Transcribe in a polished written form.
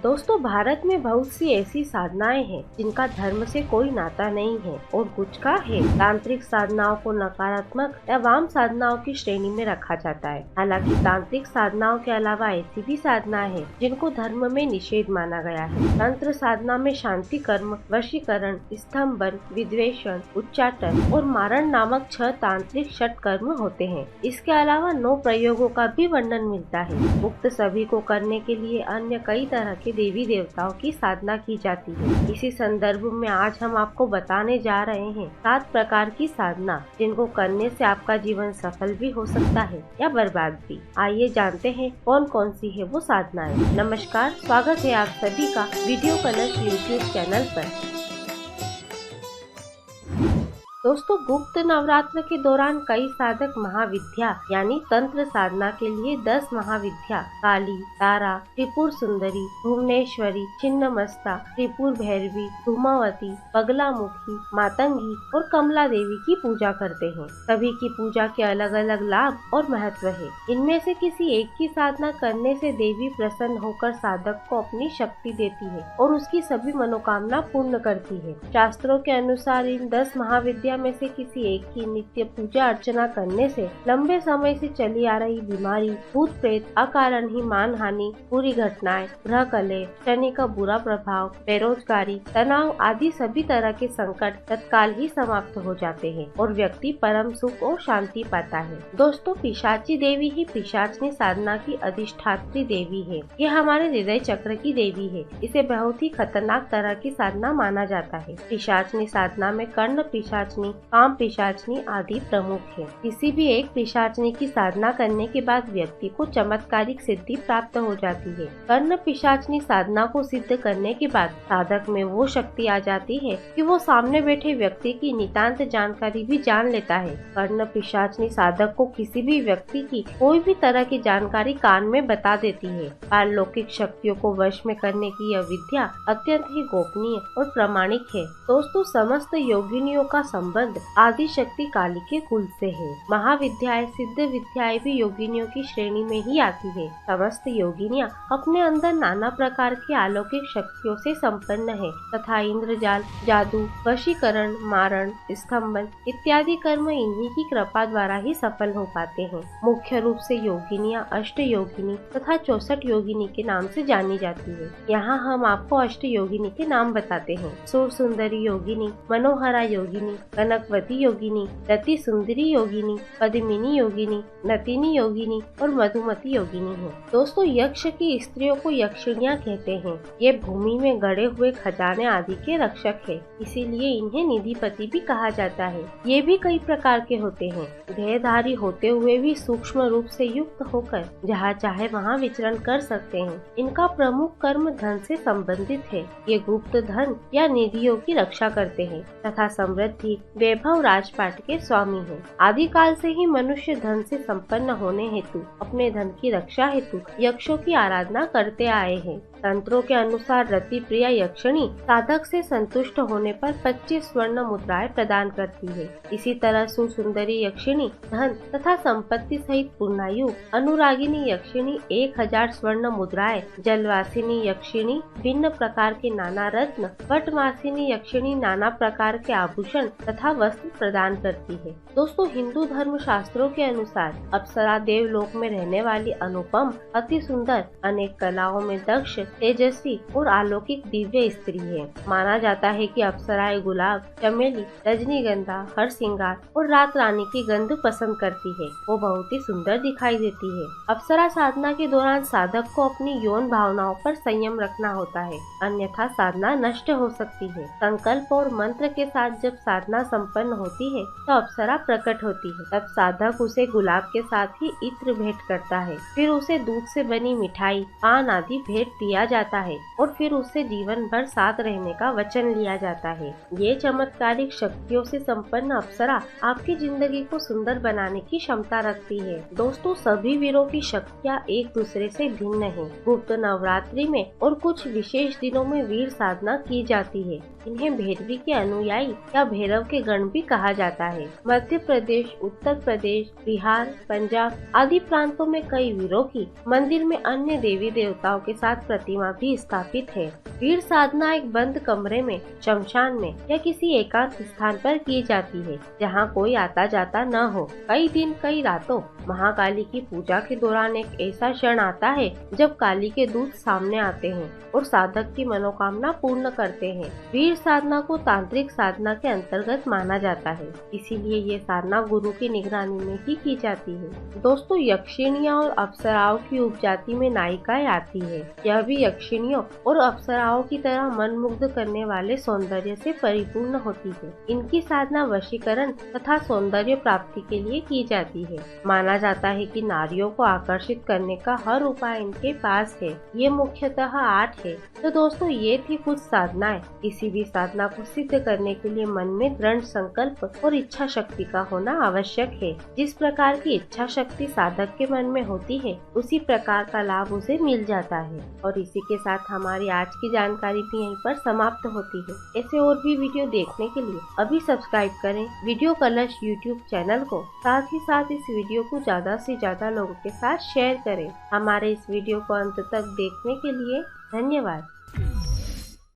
दोस्तों, भारत में बहुत सी ऐसी साधनाएं हैं जिनका धर्म से कोई नाता नहीं है और कुछ का है। तांत्रिक साधनाओं को नकारात्मक या वाम साधनाओं की श्रेणी में रखा जाता है। हालांकि तांत्रिक साधनाओं के अलावा ऐसी भी साधनाएं हैं जिनको धर्म में निषेध माना गया है। तंत्र साधना में शांति कर्म, वशीकरण, स्तंभन, विद्वेषण, उच्चाटन और मारण नामक 6 तांत्रिक षट कर्म होते हैं। इसके अलावा 9 प्रयोगों का भी वर्णन मिलता है। उक्त सभी को करने के लिए अन्य कई तरह के देवी देवताओं की साधना की जाती है। इसी संदर्भ में आज हम आपको बताने जा रहे हैं 7 प्रकार की साधना जिनको करने से आपका जीवन सफल भी हो सकता है या बर्बाद भी। आइए जानते हैं कौन कौन सी है वो साधनाएं। नमस्कार, स्वागत है आप सभी का वीडियो कलश यूट्यूब चैनल पर। दोस्तों, गुप्त नवरात्र के दौरान कई साधक महाविद्या यानी तंत्र साधना के लिए 10 महाविद्या काली, तारा, त्रिपुर सुंदरी, भुवनेश्वरी, छिन्नमस्ता, त्रिपुर भैरवी, धूमावती, पगलामुखी, मातंगी और कमला देवी की पूजा करते हैं। सभी की पूजा के अलग अलग लाभ और महत्व है। इनमें से किसी एक की साधना करने से देवी प्रसन्न होकर साधक को अपनी शक्ति देती है और उसकी सभी मनोकामना पूर्ण करती है। शास्त्रों के अनुसार इन 10 महाविद्या में से किसी एक की नित्य पूजा अर्चना करने से लंबे समय से चली आ रही बीमारी, भूत प्रेत, अकारण ही मान हानि, बुरी घटनाएं, ग्रह कलह, शनि का बुरा प्रभाव, बेरोजगारी, तनाव आदि सभी तरह के संकट तत्काल ही समाप्त हो जाते हैं और व्यक्ति परम सुख और शांति पाता है। दोस्तों, पिशाची देवी ही पिशाचनी साधना की अधिष्ठात्री देवी है। ये हमारे हृदय चक्र की देवी है। इसे बहुत ही खतरनाक तरह की साधना माना जाता है। पिशाचनी साधना में कर्ण पिशाचनी, काम पिशाचनी आदि प्रमुख है। किसी भी एक पिशाचनी की साधना करने के बाद व्यक्ति को चमत्कारिक सिद्धि प्राप्त हो जाती है। कर्ण पिशाचनी साधना को सिद्ध करने के बाद साधक में वो शक्ति आ जाती है कि वो सामने बैठे व्यक्ति की नितांत जानकारी भी जान लेता है। कर्ण पिशाचनी साधक को किसी भी व्यक्ति की कोई भी तरह की जानकारी कान में बता देती है। पारलौकिक शक्तियों को वश में करने की यह विद्या अत्यंत ही गोपनीय और प्रामाणिक है। दोस्तों, समस्त योगिनियों का संबंध आदि शक्ति काली के कुल से है। महाविद्याएं, सिद्ध विद्याएं भी योगिनियों की श्रेणी में ही आती है। समस्त योगिनियां अपने अंदर नाना प्रकार की अलौकिक शक्तियों से संपन्न है तथा इंद्रजाल, जादू, वशीकरण, मारण, स्तंभन इत्यादि कर्म इन्हीं की कृपा द्वारा ही सफल हो पाते हैं। मुख्य रूप से योगिनियां अष्ट योगिनी तथा 64 योगिनी के नाम से जानी जाती है। यहाँ हम आपको अष्ट योगिनी के नाम बताते हैं। सुर सुंदरी योगिनी, मनोहरा योगिनी, कनकवती योगिनी, रति सुंदरी योगिनी, पद्मिनी योगिनी, नतिनी योगिनी और मधुमती योगिनी है। दोस्तों, यक्ष की स्त्रियों को यक्षिणियाँ कहते हैं। ये भूमि में गड़े हुए खजाने आदि के रक्षक है, इसीलिए इन्हें निधिपति भी कहा जाता है। ये भी कई प्रकार के होते हैं। देहधारी होते हुए भी सूक्ष्म रूप से युक्त होकर जहाँ चाहे वहाँ विचरण कर सकते हैं। इनका प्रमुख कर्म धन से संबंधित है। ये गुप्त धन या निधियों की रक्षा करते हैं तथा समृद्धि, वैभव, राजपाट के स्वामी हैं। आदिकाल से ही मनुष्य धन से संपन्न होने हेतु अपने धन की रक्षा हेतु यक्षों की आराधना करते आए हैं। तंत्रों के अनुसार रति प्रिया यक्षिणी साधक से संतुष्ट होने पर 25 स्वर्ण मुद्राएं प्रदान करती है। इसी तरह सुसुंदरी यक्षिणी धन तथा संपत्ति सहित पूर्णायु, अनुरागिनी यक्षिणी 1000 स्वर्ण मुद्राएं, जलवासिनी यक्षिणी भिन्न प्रकार के नाना रत्न, वटमासिनी यक्षिणी नाना प्रकार के आभूषण तथा वस्त्र प्रदान करती है। दोस्तों, हिंदू धर्म शास्त्रों के अनुसार अप्सरा देवलोक में रहने वाली अनुपम, अति सुंदर, अनेक कलाओं में दक्ष, तेजस्वी और अलौकिक दिव्य स्त्री है। माना जाता है कि अप्सराएं गुलाब, चमेली, रजनीगंधा, हरसिंगार और रात रानी की गंध पसंद करती है। वो बहुत ही सुंदर दिखाई देती है। अप्सरा साधना के दौरान साधक को अपनी यौन भावनाओं पर संयम रखना होता है, अन्यथा साधना नष्ट हो सकती है। संकल्प और मंत्र के साथ जब साधना संपन्न होती है तो अप्सरा प्रकट होती है। तब साधक उसे गुलाब के साथ ही इत्र भेंट करता है। फिर उसे दूध से बनी मिठाई, पान आदि भेंट दिया जाता है और फिर उससे जीवन भर साथ रहने का वचन लिया जाता है। ये चमत्कारिक शक्तियों से संपन्न अप्सरा आपकी जिंदगी को सुंदर बनाने की क्षमता रखती है। दोस्तों, सभी वीरों की शक्तियाँ एक दूसरे से भिन्न है। गुप्त नवरात्रि में और कुछ विशेष दिनों में वीर साधना की जाती है। इन्हें भैरवी के अनुयायी या भैरव के गण भी कहा जाता है। मध्य प्रदेश, उत्तर प्रदेश, बिहार, पंजाब आदि प्रांतों में कई वीरों की मंदिर में अन्य देवी देवताओं के साथ प्रतिमा भी स्थापित है। वीर साधना एक बंद कमरे में, शमशान में या किसी एकांत स्थान पर की जाती है, जहाँ कोई आता जाता न हो। कई दिन कई रातों महाकाली की पूजा के दौरान एक ऐसा क्षण आता है जब काली के दूत सामने आते हैं और साधक की मनोकामना पूर्ण करते हैं। वीर साधना को तांत्रिक साधना के अंतर्गत माना जाता है, इसीलिए ये साधना गुरु की निगरानी में ही की जाती है। दोस्तों, यक्षिणियाँ और अप्सराओं की उपजाति में नायिकाएं आती है। यह भी यक्षिणियों और अप्सराओं की तरह मन मुग्ध करने वाले सौंदर्य से परिपूर्ण होती है। इनकी साधना वशीकरण तथा सौंदर्य प्राप्ति के लिए की जाती है। माना जाता है कि नारियों को आकर्षित करने का हर उपाय इनके पास है। ये मुख्यतः 8 है। तो दोस्तों, ये थी कुछ साधनाएं। किसी भी साधना को सिद्ध करने के लिए मन में दृढ़ संकल्प और इच्छा शक्ति का होना आवश्यक है। जिस प्रकार की इच्छा शक्ति साधक के मन में होती है, उसी प्रकार का लाभ उसे मिल जाता है। और इसी के साथ हमारी आज की जानकारी भी यहीं पर समाप्त होती है। ऐसे और भी वीडियो देखने के लिए अभी सब्सक्राइब करें वीडियो कलश यूट्यूब चैनल को। साथ ही साथ इस वीडियो को ज्यादा से ज्यादा लोगों के साथ शेयर करें। हमारे इस वीडियो को अंत तक देखने के लिए धन्यवाद।